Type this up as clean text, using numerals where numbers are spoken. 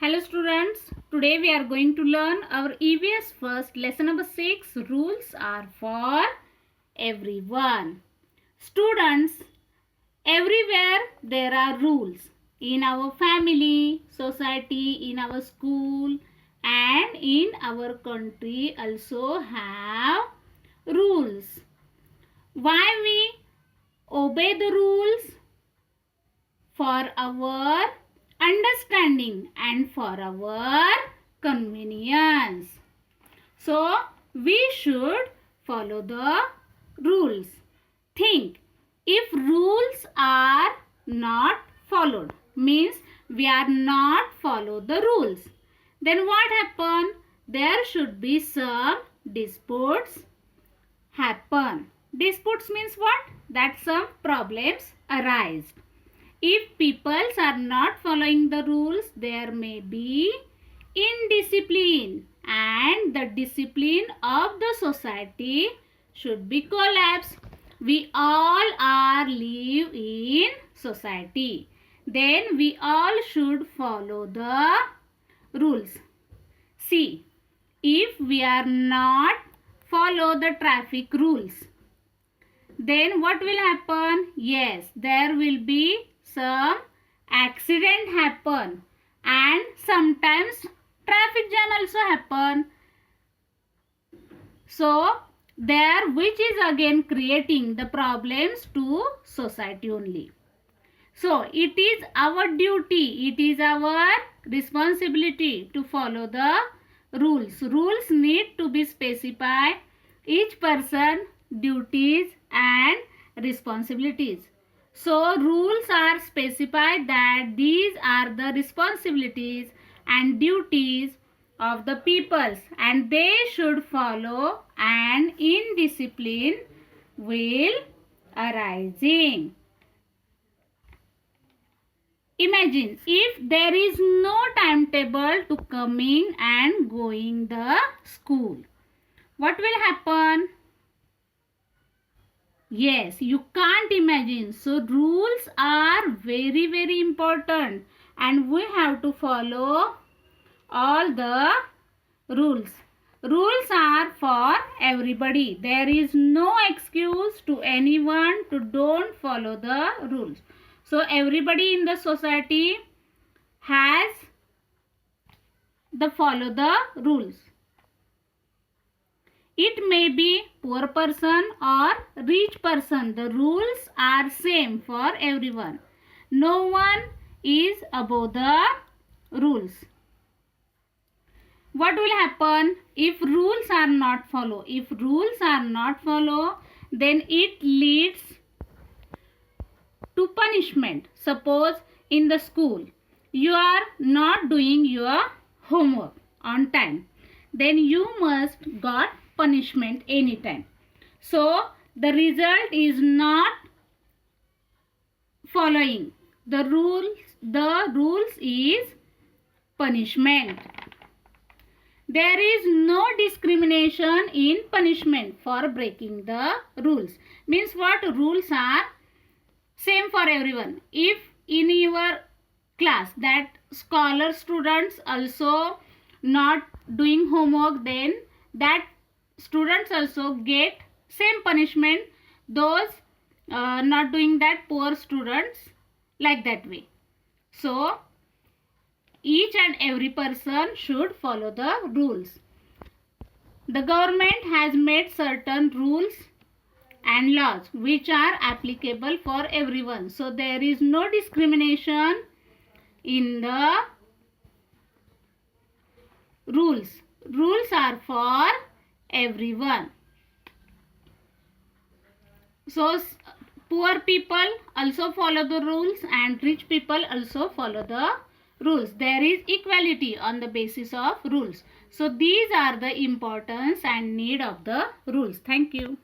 Hello students, today we are going to learn our EVS first lesson number 6. Rules are for everyone. Students, everywhere there are rules. In our family, society, in our school and in our country also have rules. Why we obey the rules? For our understanding and for our convenience. So, we should follow the rules. Think, if rules are not followed, means we are not follow the rules, then what happen? There should be some disputes happen. Disputes means what? That some problems arise. If people are not following the rules, there may be indiscipline and the discipline of the society should be collapsed. We all are live in society. Then we all should follow the rules. See, if we are not follow the traffic rules, then what will happen? Yes, there will be some accident happen and sometimes traffic jam also happen. So there, which is again creating the problems to society only. So it is our duty, it is our responsibility to follow the rules. Rules need to be specified, each person duties and responsibilities. So rules are specified that these are the responsibilities and duties of the peoples and they should follow, and indiscipline will arising. Imagine if there is no timetable to coming and going the school. What will happen? Yes, you can't imagine. So rules are very important and we have to follow all the rules. Rules are for everybody. There is no excuse to anyone to don't follow the rules. So everybody in the society has the follow the rules. It may be poor person or rich person. The rules are same for everyone. No one is above the rules. What will happen if rules are not followed? If rules are not followed, then it leads to punishment. Suppose in the school, you are not doing your homework on time. Then you must got punishment anytime. So the result is not following the rules. The rules is punishment. There is no discrimination in punishment for breaking the rules. Means what? Rules are same for everyone. If in your class that scholar students also not doing homework, then that students also get same punishment, those not doing that poor students, like that way. So each and every person should follow the rules. The government has made certain rules and laws which are applicable for everyone. So there is no discrimination in the rules. Rules are for everyone. So poor people also follow the rules and rich people also follow the rules. There is equality on the basis of rules. So these are the importance and need of the rules. Thank you.